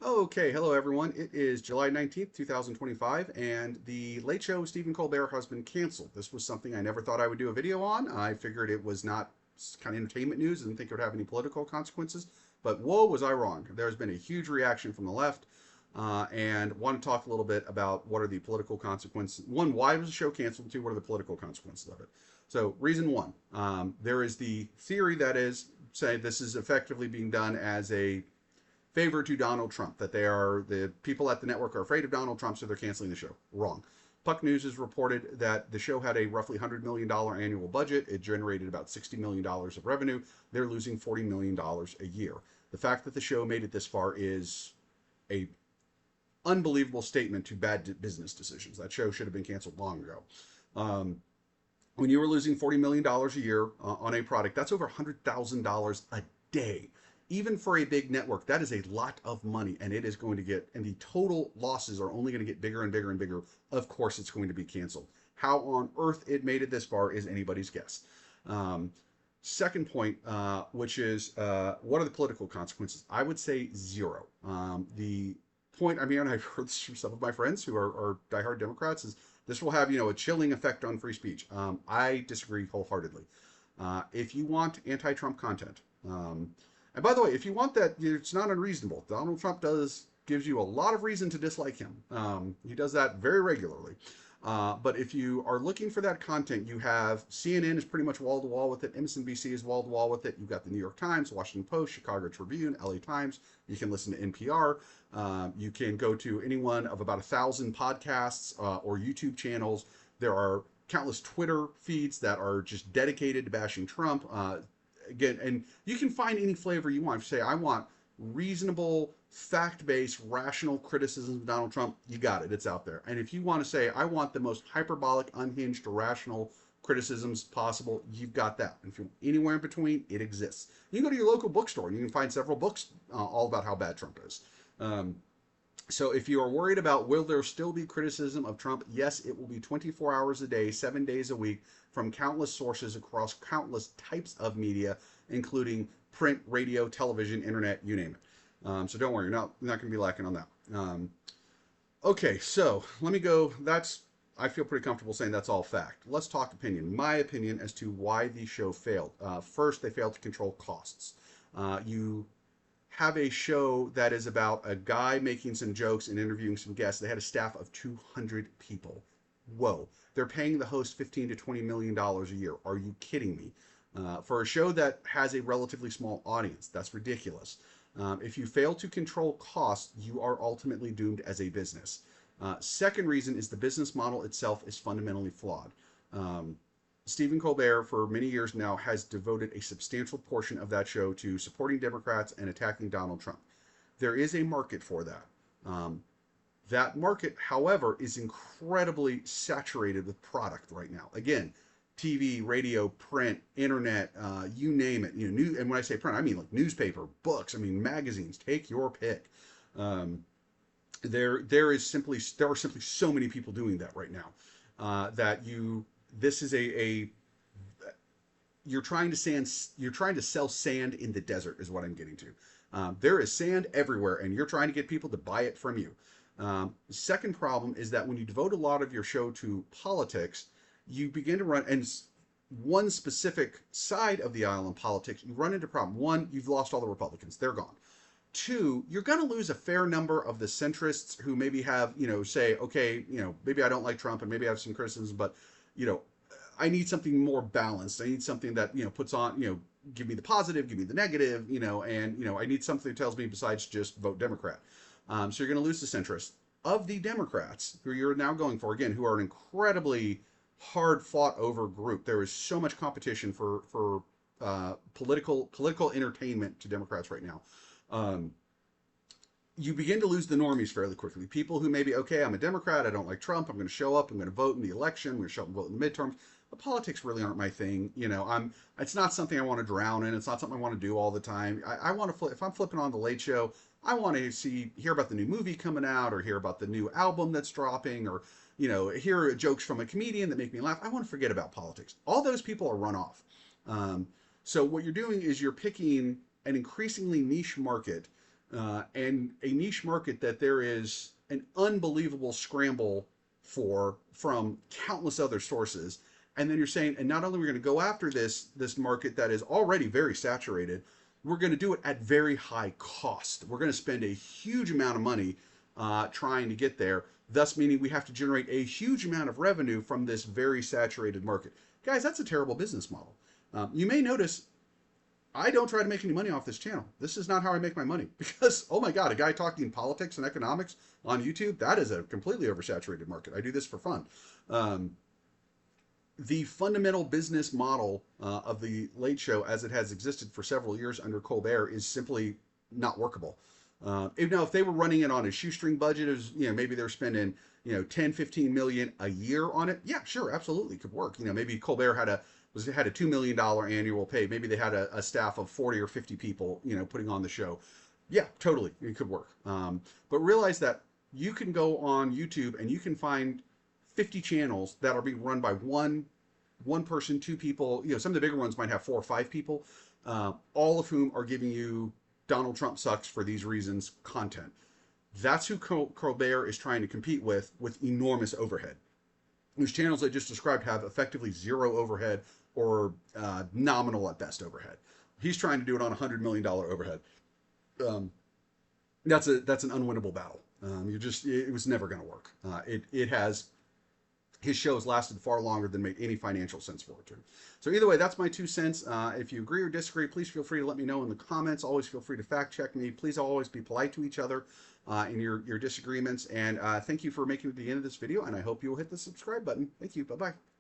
Okay, hello everyone. It is July 19th, 2025, and the Late Show with Stephen Colbert has been canceled. This was something I never thought I would do a video on. I figured it was not kind of entertainment news. I didn't think it would have any political consequences. But whoa, was I wrong. There's been a huge reaction from the left, and want to talk a little bit about what are the political consequences. One, why was the show canceled? Two, what are the political consequences of it? So, reason one, there is the theory that is, say, this is effectively being done as a favor to Donald Trump, that the people at the network are afraid of Donald Trump, so they're canceling the show. Wrong. Puck News has reported that the show had a roughly $100 million annual budget. It generated about $60 million of revenue. They're losing $40 million a year. The fact that the show made it this far is a unbelievable statement to bad business decisions. That show should have been canceled long ago. Um, when you were losing $40 million a year on a product, that's over $100,000 a day. Even for a big network, that is a lot of money, and it is going to get, and the total losses are only going to get bigger and bigger and bigger. Of course, it's going to be canceled. How on earth it made it this far is anybody's guess. Um, Second point, which is what are the political consequences? I would say zero. The point, I mean, I've heard this from some of my friends who are diehard Democrats, is this will have, a chilling effect on free speech. I disagree wholeheartedly. If you want anti-Trump content, and by the way, if you want that, it's not unreasonable. Donald Trump gives you a lot of reason to dislike him. He does that very regularly. But if you are looking for that content, you have CNN is pretty much wall to wall with it. MSNBC is wall to wall with it. You've got the New York Times, Washington Post, Chicago Tribune, LA Times. You can listen to NPR. You can go to any one of about 1,000 podcasts or YouTube channels. There are countless Twitter feeds that are just dedicated to bashing Trump. Again, and you can find any flavor you want. If you say, I want reasonable, fact-based, rational criticisms of Donald Trump, you got it. It's out there. And if you want to say, I want the most hyperbolic, unhinged, irrational criticisms possible, you've got that. And if you're anywhere in between, it exists. You can go to your local bookstore and you can find several books all about how bad Trump is. Um, so if you are worried about will there still be criticism of Trump, yes, it will be 24 hours a day, 7 days a week from countless sources across countless types of media, including print, radio, television, internet, you name it. So don't worry, you're not going to be lacking on that. Okay, so let me go. I feel pretty comfortable saying that's all fact. Let's talk opinion. My opinion as to why the show failed. First, they failed to control costs. You have a show that is about a guy making some jokes and interviewing some guests. They had a staff of 200 people. Whoa. They're paying the host $15 to $20 million a year. Are you kidding me? For a show that has a relatively small audience, that's ridiculous. If you fail to control costs, you are ultimately doomed as a business. Second reason is the business model itself is fundamentally flawed. Stephen Colbert, for many years now, has devoted a substantial portion of that show to supporting Democrats and attacking Donald Trump. There is a market for that. That market, however, is incredibly saturated with product right now. Again, TV, radio, print, internet, you name it. And when I say print, I mean like newspaper, books. I mean magazines. Take your pick. There are simply so many people doing that right now that this is you're trying to sell sand in the desert is what I'm getting to. There is sand everywhere, and you're trying to get people to buy it from you. The second problem is that when you devote a lot of your show to politics, you begin to run, and one specific side of the aisle in politics, you run into a problem. One, you've lost all the Republicans. They're gone. Two, you're going to lose a fair number of the centrists who maybe have, say, okay, maybe I don't like Trump and maybe I have some criticism, but, I need something more balanced. I need something that, puts on, give me the positive, give me the negative, and, I need something that tells me besides just vote Democrat. So you're going to lose the centrists. Of the Democrats, who you're now going for, again, who are an incredibly hard fought over group, there is so much competition for political entertainment to Democrats right now. You begin to lose the normies fairly quickly. People who maybe, okay, I'm a Democrat, I don't like Trump, I'm going to show up, I'm going to vote in the election, I'm going to show up and vote in the midterms. But politics really aren't my thing. It's not something I want to drown in. It's not something I want to do all the time. I want to if I'm flipping on the Late Show, I want to hear about the new movie coming out, or hear about the new album that's dropping, or hear jokes from a comedian that make me laugh. I want to forget about politics. All those people are run off. So what you're doing is you're picking an increasingly niche market and a niche market that there is an unbelievable scramble for from countless other sources. And then you're saying, and not only are we going to go after this market that is already very saturated, we're going to do it at very high cost. We're going to spend a huge amount of money trying to get there, thus meaning we have to generate a huge amount of revenue from this very saturated market. Guys, that's a terrible business model. You may notice I don't try to make any money off this channel. This is not how I make my money because, oh my God, a guy talking politics and economics on YouTube, that is a completely oversaturated market. I do this for fun. The fundamental business model of the Late Show as it has existed for several years under Colbert is simply not workable. If they were running it on a shoestring budget, as maybe they're spending 10, 15 million a year on it. Yeah, sure, absolutely could work. Maybe Colbert had a $2 million annual pay. Maybe they had a staff of 40 or 50 people, putting on the show. Yeah, totally, it could work. But realize that you can go on YouTube and you can find 50 channels that are being run by one person, two people. Some of the bigger ones might have 4 or 5 people, all of whom are giving you Donald Trump sucks for these reasons content. That's who Colbert is trying to compete with enormous overhead. Those channels I just described have effectively zero overhead or nominal at best overhead. He's trying to do it on $100 million overhead. That's an unwinnable battle. It was never going to work. His show has lasted far longer than made any financial sense for it to. So either way, that's my 2 cents. If you agree or disagree, please feel free to let me know in the comments. Always feel free to fact check me. Please always be polite to each other in your disagreements. And thank you for making it to the end of this video. And I hope you will hit the subscribe button. Thank you. Bye-bye.